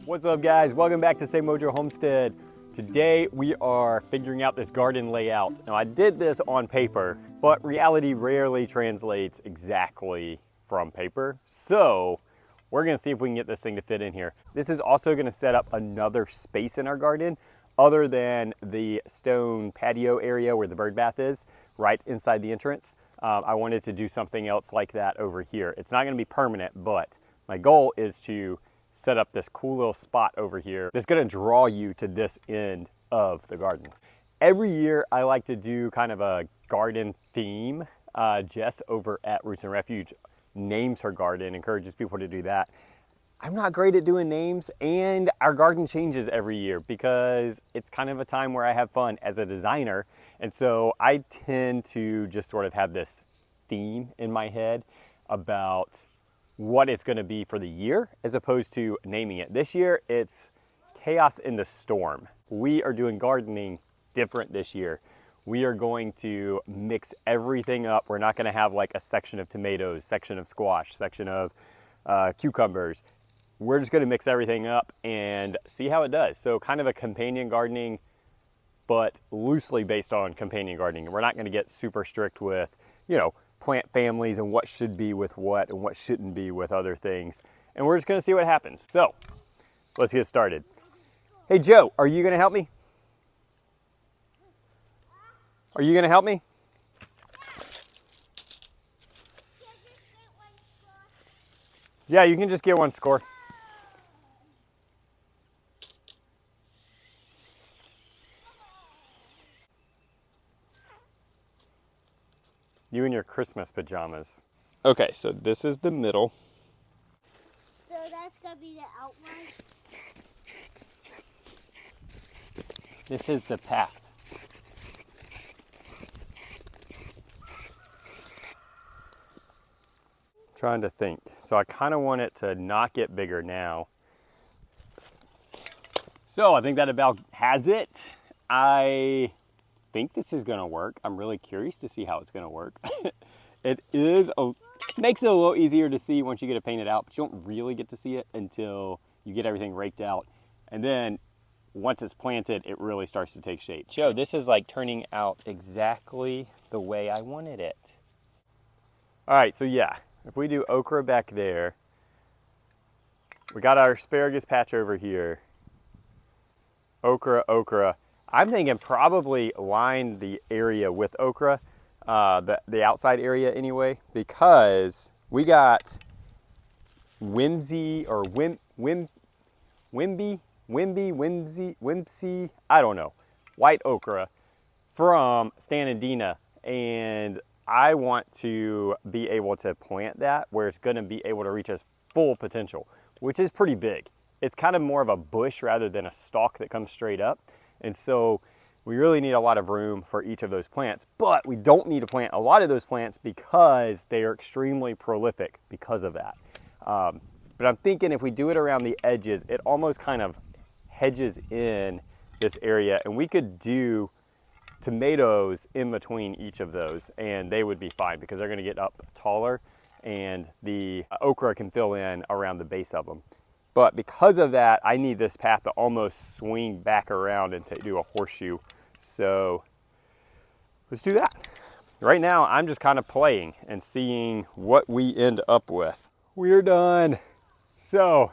What's up, guys? Welcome back to Say Mojo Homestead. Today we are figuring out this garden layout. Now, I did this on paper, but reality rarely translates exactly from paper. So we're gonna see if we can get this thing to fit in here. This is also gonna set up another space in our garden other than the stone patio area where the bird bath is, right inside the entrance. I wanted to do something else like that over here. It's not gonna be permanent, but my goal is to set up this cool little spot over here that's gonna draw you to this end of the garden. Every year I like to do kind of a garden theme. Jess over at Roots and Refuge names her garden, encourages people to do that. I'm not great at doing names, and our garden changes every year because it's kind of a time where I have fun as a designer. And so I tend to just sort of have this theme in my head about what it's going to be for the year as opposed to naming it. This year it's Chaos in the Storm. We are doing gardening different this year. We are going to mix everything up. We're not going to have like a section of tomatoes, section of squash, section of cucumbers. We're just going to mix everything up and see how it does. So kind of a companion gardening, but loosely based on companion gardening. We're not going to get super strict with, you know, plant families and what should be with what and what shouldn't be with other things. And we're just gonna see what happens. So let's get started. Hey Joe, are you gonna help me? Are you gonna help me? Yeah, you can just get one score. You in your Christmas pajamas. Okay, so this is the middle. So that's gonna be the outline? This is the path. Trying to think. So I kind of want it to not get bigger now. So I think that about has it. I think this is gonna work. I'm really curious to see how it's gonna work. It makes it a little easier to see once you get it painted out, but you don't really get to see it until you get everything raked out. And then once it's planted, it really starts to take shape. Joe, this is like turning out exactly the way I wanted it. All right, so yeah, if we do okra back there, we got our asparagus patch over here. Okra. I'm thinking probably line the area with okra, the outside area anyway, because we got whimsy, I don't know, white okra from Stan and Dina, and I want to be able to plant that where it's going to be able to reach its full potential, which is pretty big. It's kind of more of a bush rather than a stalk that comes straight up. And so we really need a lot of room for each of those plants, but we don't need to plant a lot of those plants because they are extremely prolific because of that. But I'm thinking if we do it around the edges, it almost kind of hedges in this area, and we could do tomatoes in between each of those and they would be fine because they're going to get up taller and the okra can fill in around the base of them. But because of that, I need this path to almost swing back around and to do a horseshoe. So let's do that. Right now, I'm just kind of playing and seeing what we end up with. We're done. So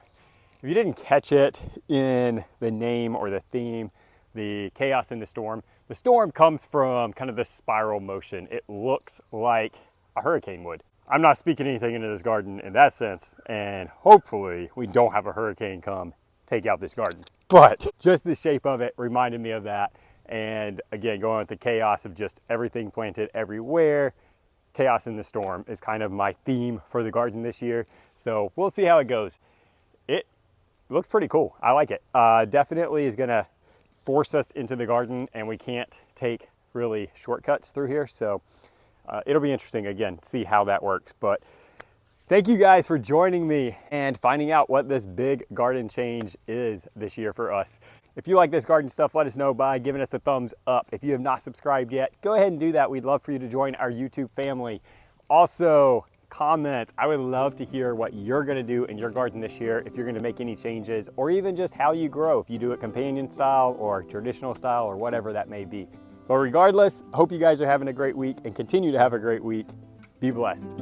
if you didn't catch it in the name or the theme, the Chaos in the storm comes from kind of this spiral motion. It looks like a hurricane would. I'm not speaking anything into this garden in that sense, and hopefully we don't have a hurricane come take out this garden. But just the shape of it reminded me of that. And again, going with the chaos of just everything planted everywhere, Chaos in the Storm is kind of my theme for the garden this year. So we'll see how it goes. It looks pretty cool. I like it. Definitely is gonna force us into the garden, and we can't take really shortcuts through here. So it'll be interesting, again, see how that works. But thank you guys for joining me and finding out what this big garden change is this year for us. If you like this garden stuff, let us know by giving us a thumbs up. If you have not subscribed yet, go ahead and do that. We'd love for you to join our YouTube family. Also, comments. I would love to hear what you're gonna do in your garden this year, if you're gonna make any changes, or even just how you grow, if you do it companion style or traditional style or whatever that may be. But regardless, I hope you guys are having a great week and continue to have a great week. Be blessed.